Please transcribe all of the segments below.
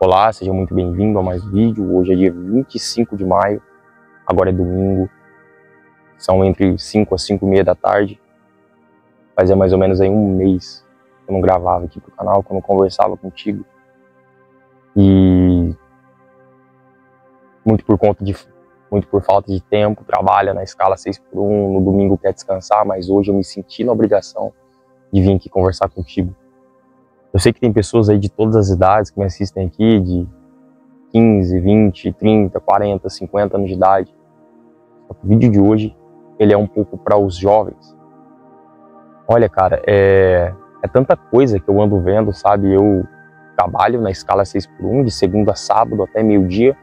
Olá, seja muito bem-vindo a mais um vídeo. Hoje é dia 25 de maio, agora é domingo, são entre 5 às 5:30 da tarde. Fazia mais ou menos aí um mês que eu não gravava aqui pro canal, que eu não conversava contigo. E muito por falta de tempo, trabalha na escala 6x1, no domingo quer descansar, mas hoje eu me senti na obrigação de vir aqui conversar contigo. Eu sei que tem pessoas aí de todas as idades que me assistem aqui, de 15, 20, 30, 40, 50 anos de idade. O vídeo de hoje, ele é um pouco para os jovens. Olha, cara, é tanta coisa que eu ando vendo, sabe? Eu trabalho na escala 6x1, de segunda a sábado até meio-dia,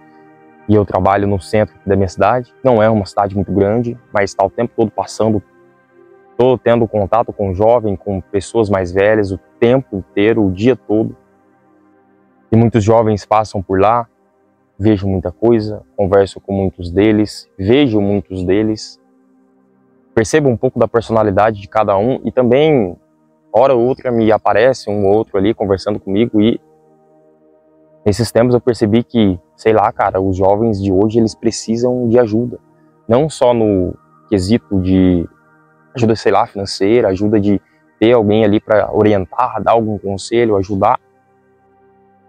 e eu trabalho no centro da minha cidade. Não é uma cidade muito grande, mas está o tempo todo passando. Estou tendo contato com jovens, com pessoas mais velhas, o tempo inteiro, o dia todo. E muitos jovens passam por lá, vejo muita coisa, converso com muitos deles, vejo muitos deles, percebo um pouco da personalidade de cada um e também, hora ou outra, me aparece um ou outro ali conversando comigo e nesses tempos eu percebi que, sei lá, cara, os jovens de hoje, eles precisam de ajuda. Não só no quesito de ajuda, sei lá, financeira, ajuda de ter alguém ali para orientar, dar algum conselho, ajudar,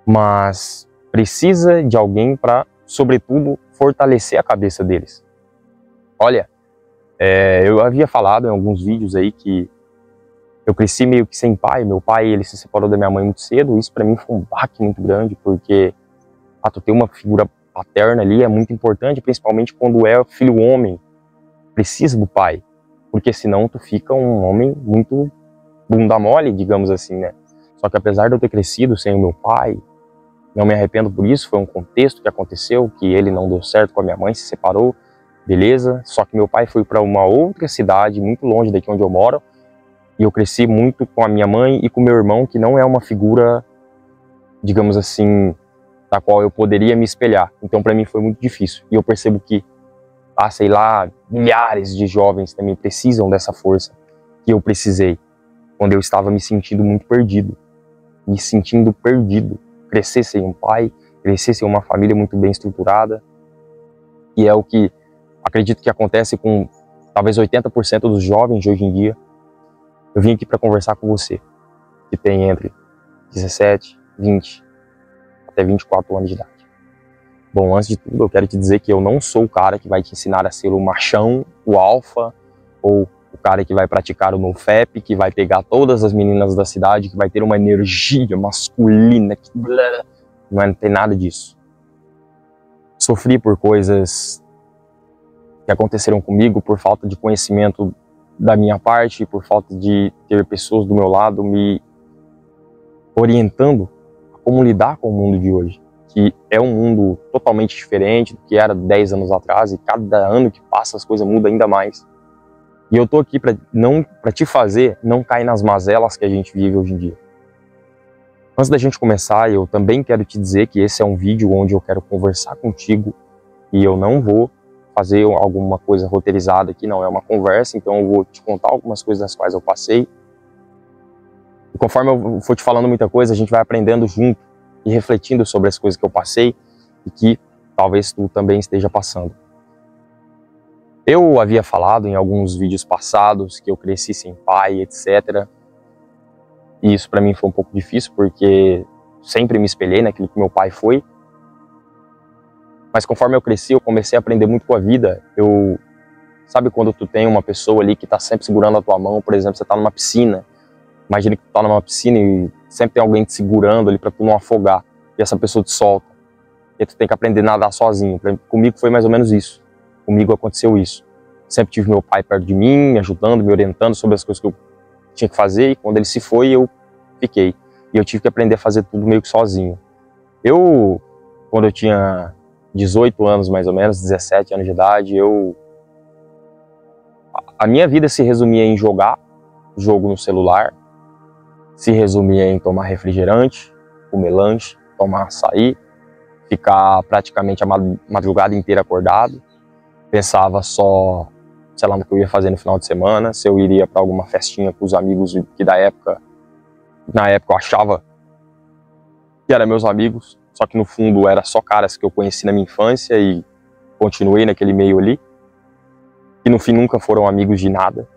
mas precisa de alguém para, sobretudo, fortalecer a cabeça deles. Olha, eu havia falado em alguns vídeos aí que eu cresci meio que sem pai. Meu pai, ele se separou da minha mãe muito cedo. Isso para mim foi um baque muito grande, porque tu ter uma figura paterna ali é muito importante, principalmente quando é filho homem, precisa do pai, porque senão tu fica um homem muito bunda mole, digamos assim, né? Só que apesar de eu ter crescido sem o meu pai, não me arrependo por isso. Foi um contexto que aconteceu, que ele não deu certo com a minha mãe, se separou, beleza. Só que meu pai foi para uma outra cidade, muito longe daqui onde eu moro, e eu cresci muito com a minha mãe e com meu irmão, que não é uma figura, digamos assim, da qual eu poderia me espelhar. Então para mim foi muito difícil. E eu percebo que, sei lá, milhares de jovens também precisam dessa força que eu precisei, quando eu estava me sentindo muito perdido, me sentindo perdido. Crescer sem um pai, crescer sem uma família muito bem estruturada, e é o que acredito que acontece com talvez 80% dos jovens de hoje em dia. Eu vim aqui para conversar com você, que tem entre 17, 20 até 24 anos de idade. Bom, antes de tudo, eu quero te dizer que eu não sou o cara que vai te ensinar a ser o machão, o alfa, ou o cara que vai praticar o NoFap, que vai pegar todas as meninas da cidade, que vai ter uma energia masculina, que não tem nada disso. Sofri por coisas que aconteceram comigo, por falta de conhecimento da minha parte, por falta de ter pessoas do meu lado me orientando a como lidar com o mundo de hoje, que é um mundo totalmente diferente do que era 10 anos atrás, e cada ano que passa as coisas mudam ainda mais. E eu tô aqui para te fazer não cair nas mazelas que a gente vive hoje em dia. Antes da gente começar, eu também quero te dizer que esse é um vídeo onde eu quero conversar contigo e eu não vou fazer alguma coisa roteirizada aqui, não é uma conversa, então eu vou te contar algumas coisas das quais eu passei. E conforme eu for te falando muita coisa, a gente vai aprendendo junto e refletindo sobre as coisas que eu passei e que talvez tu também esteja passando. Eu havia falado em alguns vídeos passados que eu cresci sem pai, etc. E isso para mim foi um pouco difícil, porque sempre me espelhei naquilo que meu pai foi. Mas conforme eu cresci, eu comecei a aprender muito com a vida. Sabe quando tu tem uma pessoa ali que tá sempre segurando a tua mão? Por exemplo, você tá numa piscina. Imagina que tu tá numa piscina e sempre tem alguém te segurando ali para tu não afogar. E essa pessoa te solta. E tu tem que aprender a nadar sozinho. Comigo foi mais ou menos isso. Comigo aconteceu isso. Sempre tive meu pai perto de mim, me ajudando, me orientando sobre as coisas que eu tinha que fazer, e quando ele se foi, eu fiquei. E eu tive que aprender a fazer tudo meio que sozinho. Quando eu tinha 18 anos, mais ou menos, 17 anos de idade, a minha vida se resumia em jogar jogo no celular, se resumia em tomar refrigerante, comer lanche, tomar açaí, ficar praticamente a madrugada inteira acordado. Pensava só, sei lá, no que eu ia fazer no final de semana, se eu iria para alguma festinha com os amigos que na época eu achava que eram meus amigos, só que no fundo era só caras que eu conheci na minha infância e continuei naquele meio ali, que no fim nunca foram amigos de nada.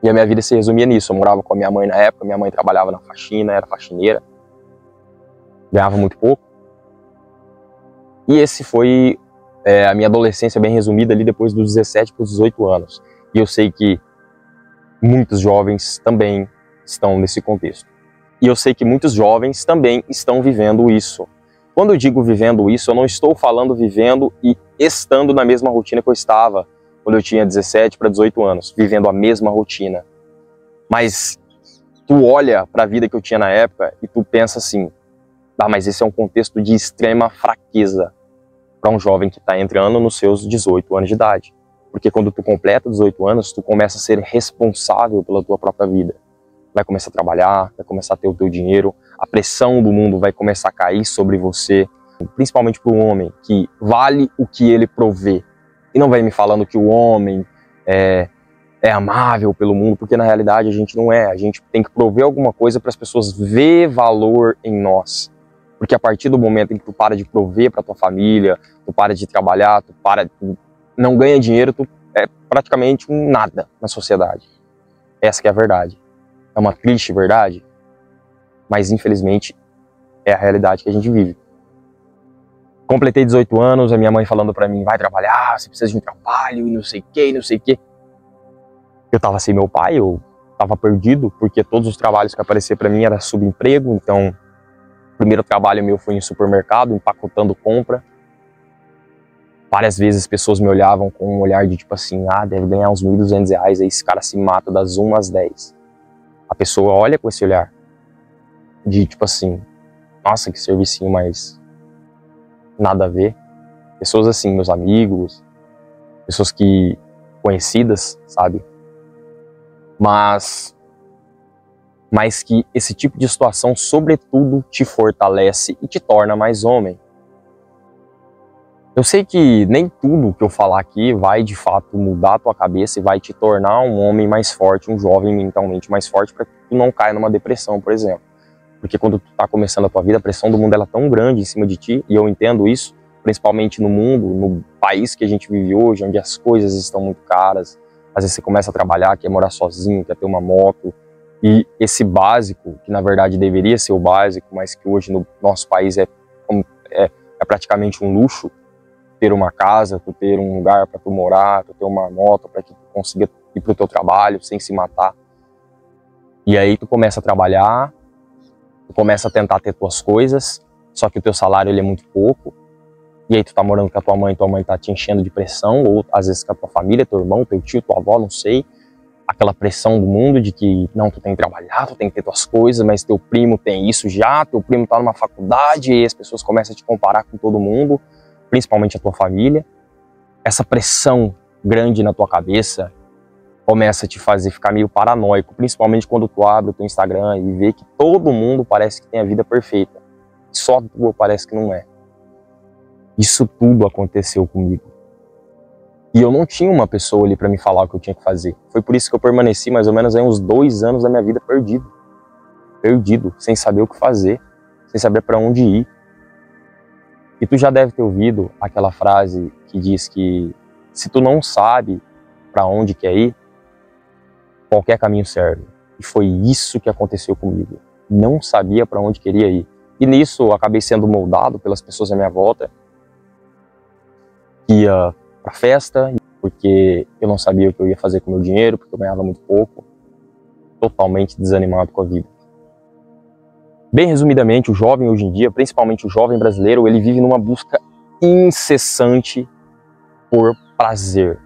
E a minha vida se resumia nisso. Eu morava com a minha mãe na época, minha mãe trabalhava na faxina, era faxineira, ganhava muito pouco. E esse foi a minha adolescência bem resumida ali depois dos 17 para os 18 anos. E eu sei que muitos jovens também estão nesse contexto. E eu sei que muitos jovens também estão vivendo isso. Quando eu digo vivendo isso, eu não estou falando vivendo e estando na mesma rotina que eu estava quando eu tinha 17 para 18 anos, vivendo a mesma rotina. Mas tu olha para a vida que eu tinha na época e tu pensa assim, mas esse é um contexto de extrema fraqueza para um jovem que está entrando nos seus 18 anos de idade. Porque quando tu completa 18 anos, tu começa a ser responsável pela tua própria vida. Vai começar a trabalhar, vai começar a ter o teu dinheiro, a pressão do mundo vai começar a cair sobre você, principalmente para o homem, que vale o que ele provê. E não vai me falando que o homem é amável pelo mundo, porque na realidade a gente não é. A gente tem que prover alguma coisa para as pessoas ver valor em nós. Porque a partir do momento em que tu para de prover para tua família, tu para de trabalhar, tu não ganha dinheiro, tu é praticamente um nada na sociedade. Essa que é a verdade. É uma triste verdade, mas infelizmente é a realidade que a gente vive. Completei 18 anos, a minha mãe falando pra mim, vai trabalhar, você precisa de um trabalho, e não sei o que, e não sei o que. Eu tava sem meu pai, eu tava perdido, porque todos os trabalhos que apareciam pra mim era subemprego, então o primeiro trabalho meu foi em supermercado, empacotando compra. Várias vezes pessoas me olhavam com um olhar de tipo assim, deve ganhar uns R$1.200, aí esse cara se mata das 1 às 10. A pessoa olha com esse olhar de tipo assim, nossa, que servicinho mais nada a ver. Pessoas assim, meus amigos, pessoas que conhecidas, sabe? Mas que esse tipo de situação, sobretudo, te fortalece e te torna mais homem. Eu sei que nem tudo que eu falar aqui vai de fato mudar a tua cabeça e vai te tornar um homem mais forte, um jovem mentalmente mais forte, para que tu não caia numa depressão, por exemplo. Porque quando tu tá começando a tua vida, a pressão do mundo ela é tão grande em cima de ti, e eu entendo isso, principalmente no mundo, no país que a gente vive hoje, onde as coisas estão muito caras. Às vezes você começa a trabalhar, quer morar sozinho, quer ter uma moto, e esse básico, que na verdade deveria ser o básico, mas que hoje no nosso país é praticamente um luxo, ter uma casa, tu ter um lugar para tu morar, tu ter uma moto para que tu consiga ir pro teu trabalho sem se matar. E aí tu começa a trabalhar, tu começa a tentar ter tuas coisas, só que o teu salário ele é muito pouco. E aí tu tá morando com a tua mãe tá te enchendo de pressão, ou às vezes com a tua família, teu irmão, teu tio, tua avó, não sei. Aquela pressão do mundo de que não, tu tem que trabalhar, tu tem que ter tuas coisas, mas teu primo tem isso já, teu primo tá numa faculdade, e as pessoas começam a te comparar com todo mundo, principalmente a tua família. Essa pressão grande na tua cabeça começa a te fazer ficar meio paranoico, principalmente quando tu abre o teu Instagram e vê que todo mundo parece que tem a vida perfeita, só tu parece que não é. Isso tudo aconteceu comigo. E eu não tinha uma pessoa ali para me falar o que eu tinha que fazer. Foi por isso que eu permaneci mais ou menos aí uns 2 anos da minha vida perdido, sem saber o que fazer, sem saber para onde ir. E tu já deve ter ouvido aquela frase que diz que se tu não sabe para onde quer ir, qualquer caminho serve. E foi isso que aconteceu comigo. Não sabia para onde queria ir. E nisso eu acabei sendo moldado pelas pessoas à minha volta. Ia pra festa, porque eu não sabia o que eu ia fazer com o meu dinheiro, porque eu ganhava muito pouco. Totalmente desanimado com a vida. Bem resumidamente, o jovem hoje em dia, principalmente o jovem brasileiro, ele vive numa busca incessante por prazer.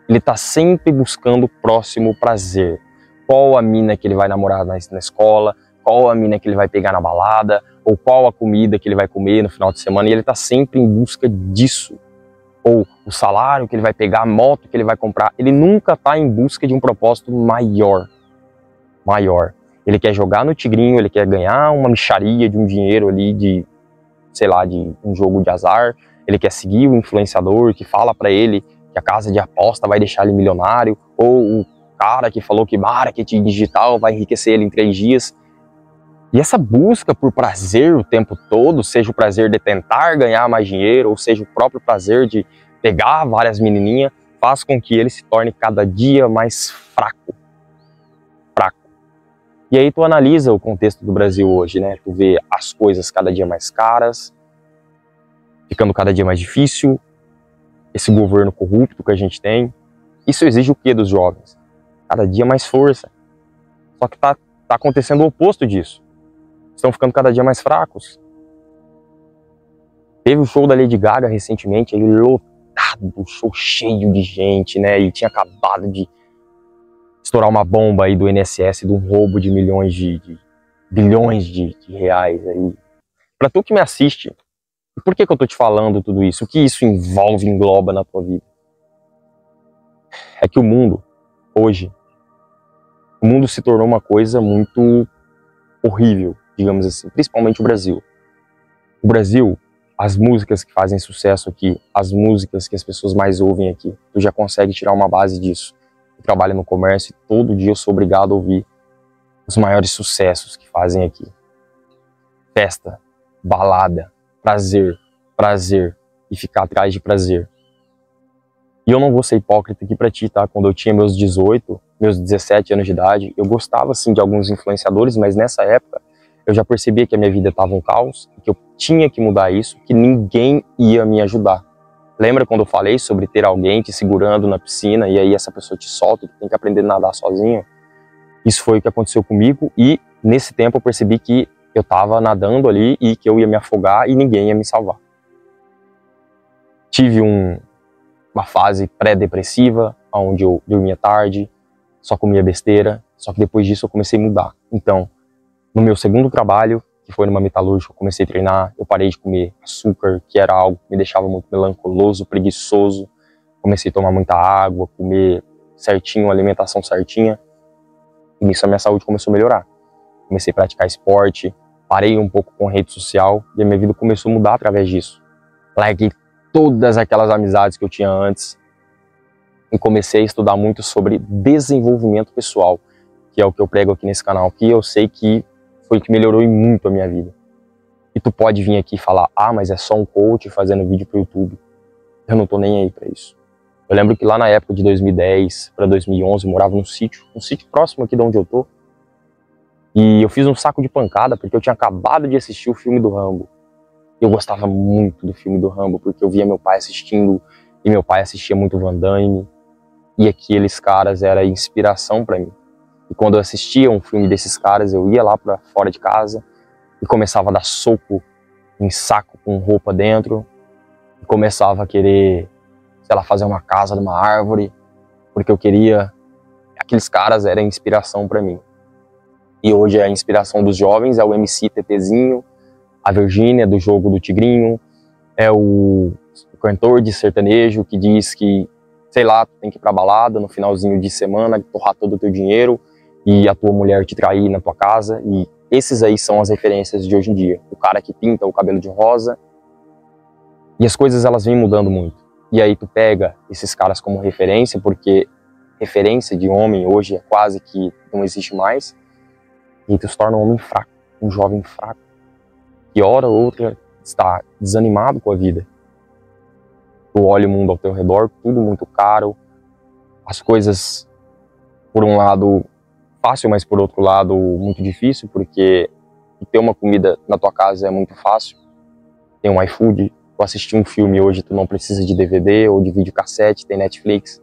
Ele está sempre buscando o próximo prazer. Qual a mina que ele vai namorar na escola, qual a mina que ele vai pegar na balada, ou qual a comida que ele vai comer no final de semana, e ele está sempre em busca disso. Ou o salário que ele vai pegar, a moto que ele vai comprar. Ele nunca está em busca de um propósito maior. Ele quer jogar no tigrinho, ele quer ganhar uma mixaria de um dinheiro ali de, sei lá, de um jogo de azar. Ele quer seguir o influenciador que fala pra ele que a casa de aposta vai deixar ele milionário. Ou o cara que falou que marketing digital vai enriquecer ele em 3 dias. E essa busca por prazer o tempo todo, seja o prazer de tentar ganhar mais dinheiro, ou seja o próprio prazer de pegar várias menininhas, faz com que ele se torne cada dia mais fraco. E aí tu analisa o contexto do Brasil hoje, né? Tu vê as coisas cada dia mais caras, ficando cada dia mais difícil, esse governo corrupto que a gente tem. Isso exige o quê dos jovens? Cada dia mais força. Só que tá acontecendo o oposto disso. Estão ficando cada dia mais fracos. Teve o show da Lady Gaga recentemente, ele lotado, um show cheio de gente, né? E tinha acabado de estourar uma bomba aí do INSS, de um roubo de bilhões de reais aí. Pra tu que me assiste, por que eu tô te falando tudo isso? O que isso engloba na tua vida? É que o mundo, hoje, o mundo se tornou uma coisa muito horrível, digamos assim, principalmente o Brasil. O Brasil, as músicas que fazem sucesso aqui, as músicas que as pessoas mais ouvem aqui, tu já consegue tirar uma base disso. Eu trabalho no comércio e todo dia eu sou obrigado a ouvir os maiores sucessos que fazem aqui. Festa, balada, prazer, prazer e ficar atrás de prazer. E eu não vou ser hipócrita aqui pra ti, tá? Quando eu tinha meus 18, meus 17 anos de idade, eu gostava sim de alguns influenciadores, mas nessa época eu já percebia que a minha vida estava um caos, que eu tinha que mudar isso, que ninguém ia me ajudar. Lembra quando eu falei sobre ter alguém te segurando na piscina e aí essa pessoa te solta e tu tem que aprender a nadar sozinho? Isso foi o que aconteceu comigo e nesse tempo eu percebi que eu estava nadando ali e que eu ia me afogar e ninguém ia me salvar. Tive uma fase pré-depressiva, onde eu dormia tarde, só comia besteira, só que depois disso eu comecei a mudar. Então, no meu segundo trabalho, que foi numa metalúrgica, eu comecei a treinar, eu parei de comer açúcar, que era algo que me deixava muito melancoloso, preguiçoso. Comecei a tomar muita água, comer certinho, alimentação certinha. E nisso a minha saúde começou a melhorar. Comecei a praticar esporte, parei um pouco com rede social e a minha vida começou a mudar através disso. Larguei todas aquelas amizades que eu tinha antes e comecei a estudar muito sobre desenvolvimento pessoal, que é o que eu prego aqui nesse canal, que eu sei que foi o que melhorou muito a minha vida. E tu pode vir aqui e falar, ah, mas é só um coach fazendo vídeo pro YouTube. Eu não tô nem aí pra isso. Eu lembro que lá na época de 2010 para 2011 eu morava num sítio próximo aqui de onde eu tô. E eu fiz um saco de pancada porque eu tinha acabado de assistir o filme do Rambo. Eu gostava muito do filme do Rambo porque eu via meu pai assistindo e meu pai assistia muito Van Damme. E aqueles caras eram inspiração pra mim. E quando eu assistia um filme desses caras, eu ia lá pra fora de casa e começava a dar soco em saco com roupa dentro. E começava a querer, sei lá, fazer uma casa numa árvore, porque eu queria. Aqueles caras eram inspiração pra mim. E hoje a inspiração dos jovens é o MC TTzinho, a Virgínia do jogo do Tigrinho, é o cantor de sertanejo que diz que, sei lá, tu tem que ir pra balada no finalzinho de semana, torrar todo o teu dinheiro e a tua mulher te trair na tua casa. E esses aí são as referências de hoje em dia. O cara que pinta o cabelo de rosa. E as coisas elas vêm mudando muito. E aí tu pega esses caras como referência, porque referência de homem hoje é quase que não existe mais. E tu se torna um homem fraco, um jovem fraco. Que hora ou outra está desanimado com a vida. Tu olha o mundo ao teu redor, tudo muito caro. As coisas, por um lado, fácil, mas por outro lado, muito difícil, porque ter uma comida na tua casa é muito fácil. Tem um iFood, tu assistir um filme hoje, tu não precisa de DVD ou de videocassete, tem Netflix.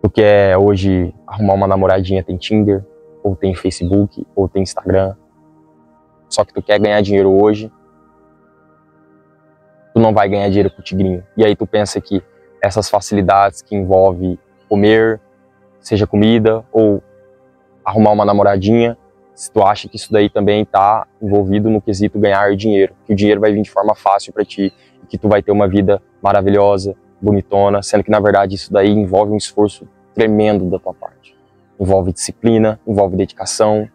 Tu quer hoje arrumar uma namoradinha, tem Tinder, ou tem Facebook, ou tem Instagram. Só que tu quer ganhar dinheiro hoje, tu não vai ganhar dinheiro com o Tigrinho. E aí tu pensa que essas facilidades que envolve comer, seja comida, ou arrumar uma namoradinha, se tu acha que isso daí também tá envolvido no quesito ganhar dinheiro, que o dinheiro vai vir de forma fácil para ti, e que tu vai ter uma vida maravilhosa, bonitona, sendo que na verdade isso daí envolve um esforço tremendo da tua parte. Envolve disciplina, envolve dedicação,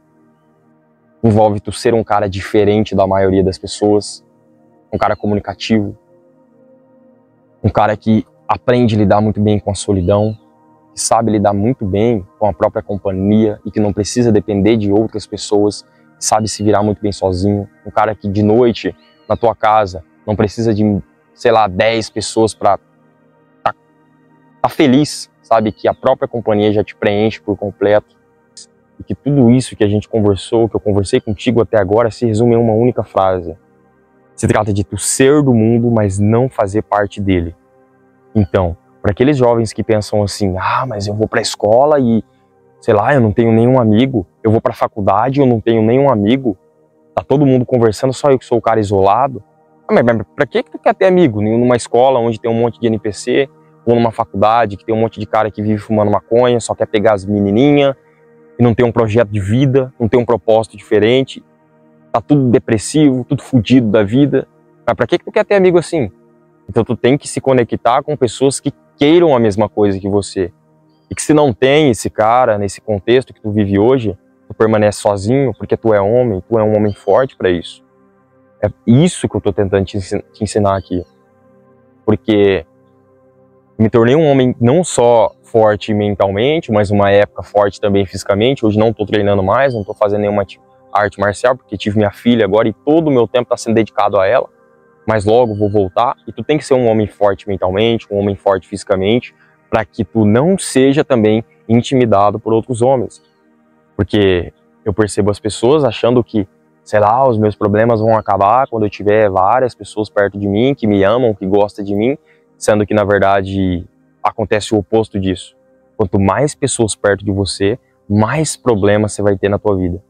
envolve tu ser um cara diferente da maioria das pessoas, um cara comunicativo, um cara que aprende a lidar muito bem com a solidão, que sabe lidar muito bem com a própria companhia e que não precisa depender de outras pessoas sabe se virar muito bem sozinho, um cara que de noite na tua casa não precisa de, sei lá, 10 pessoas para tá feliz, sabe? Que a própria companhia já te preenche por completo. E que tudo isso que a gente conversou, que eu conversei contigo até agora, se resume em uma única frase. Se trata de tu ser do mundo, mas não fazer parte dele. Então, para aqueles jovens que pensam assim, ah, mas eu vou para a escola e, sei lá, eu não tenho nenhum amigo, eu vou para a faculdade e eu não tenho nenhum amigo, tá todo mundo conversando, só eu que sou o cara isolado. Ah, mas para que tu quer ter amigo? Numa escola onde tem um monte de NPC, ou numa faculdade que tem um monte de cara que vive fumando maconha, só quer pegar as menininhas, e não tem um projeto de vida, não tem um propósito diferente, tá tudo depressivo, tudo fudido da vida. Mas pra que tu quer ter amigo assim? Então tu tem que se conectar com pessoas que queiram a mesma coisa que você. E que se não tem esse cara, nesse contexto que tu vive hoje, tu permanece sozinho porque tu é um homem forte pra isso. É isso que eu tô tentando te ensinar aqui. Porque me tornei um homem não só forte mentalmente, mas uma época forte também fisicamente. Hoje não estou treinando mais, não estou fazendo nenhuma arte marcial, porque tive minha filha agora e todo o meu tempo está sendo dedicado a ela. Mas logo vou voltar. E tu tem que ser um homem forte mentalmente, um homem forte fisicamente, para que tu não seja também intimidado por outros homens. Porque eu percebo as pessoas achando que, sei lá, os meus problemas vão acabar quando eu tiver várias pessoas perto de mim, que me amam, que gostam de mim, sendo que, na verdade, acontece o oposto disso. Quanto mais pessoas perto de você, mais problemas você vai ter na tua vida.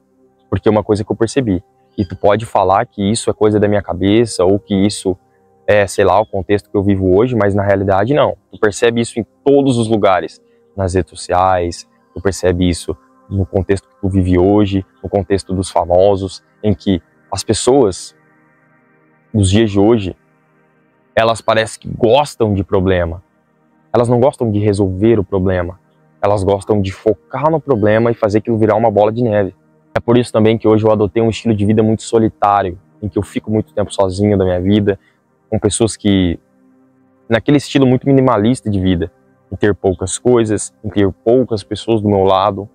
Porque é uma coisa que eu percebi. E tu pode falar que isso é coisa da minha cabeça, ou que isso é, sei lá, o contexto que eu vivo hoje, mas na realidade não. Tu percebe isso em todos os lugares. Nas redes sociais, tu percebe isso no contexto que tu vive hoje, no contexto dos famosos, em que as pessoas, nos dias de hoje, elas parecem que gostam de problema. Elas não gostam de resolver o problema. Elas gostam de focar no problema e fazer aquilo virar uma bola de neve. É por isso também que hoje eu adotei um estilo de vida muito solitário, em que eu fico muito tempo sozinho da minha vida, com pessoas que... naquele estilo muito minimalista de vida, em ter poucas coisas, em ter poucas pessoas do meu lado.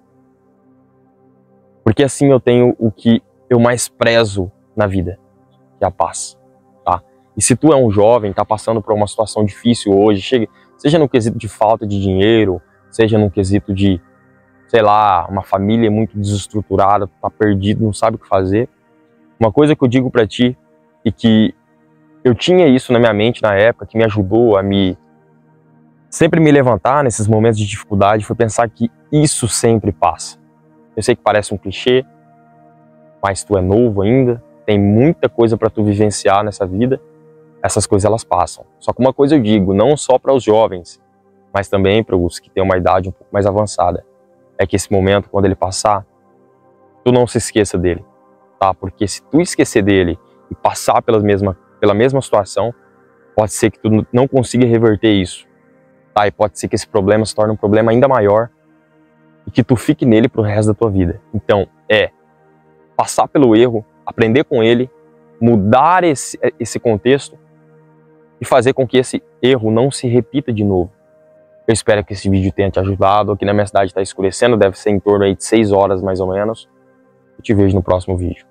Porque assim eu tenho o que eu mais prezo na vida, que é a paz. E se tu é um jovem, tá passando por uma situação difícil hoje, seja no quesito de falta de dinheiro, seja no quesito de, sei lá, uma família muito desestruturada, tá perdido, não sabe o que fazer. Uma coisa que eu digo pra ti, e que eu tinha isso na minha mente na época, que me ajudou a sempre me levantar nesses momentos de dificuldade, foi pensar que isso sempre passa. Eu sei que parece um clichê, mas tu é novo ainda, tem muita coisa pra tu vivenciar nessa vida. Essas coisas elas passam. Só que uma coisa eu digo, não só para os jovens, mas também para os que têm uma idade um pouco mais avançada, é que esse momento, quando ele passar, tu não se esqueça dele, tá? Porque se tu esquecer dele e passar pela mesma situação, pode ser que tu não consiga reverter isso, tá? E pode ser que esse problema se torne um problema ainda maior e que tu fique nele pro resto da tua vida. Então, passar pelo erro, aprender com ele, mudar esse contexto e fazer com que esse erro não se repita de novo. Eu espero que esse vídeo tenha te ajudado. Aqui na minha cidade está escurecendo, deve ser em torno aí de 6 horas mais ou menos. Eu te vejo no próximo vídeo.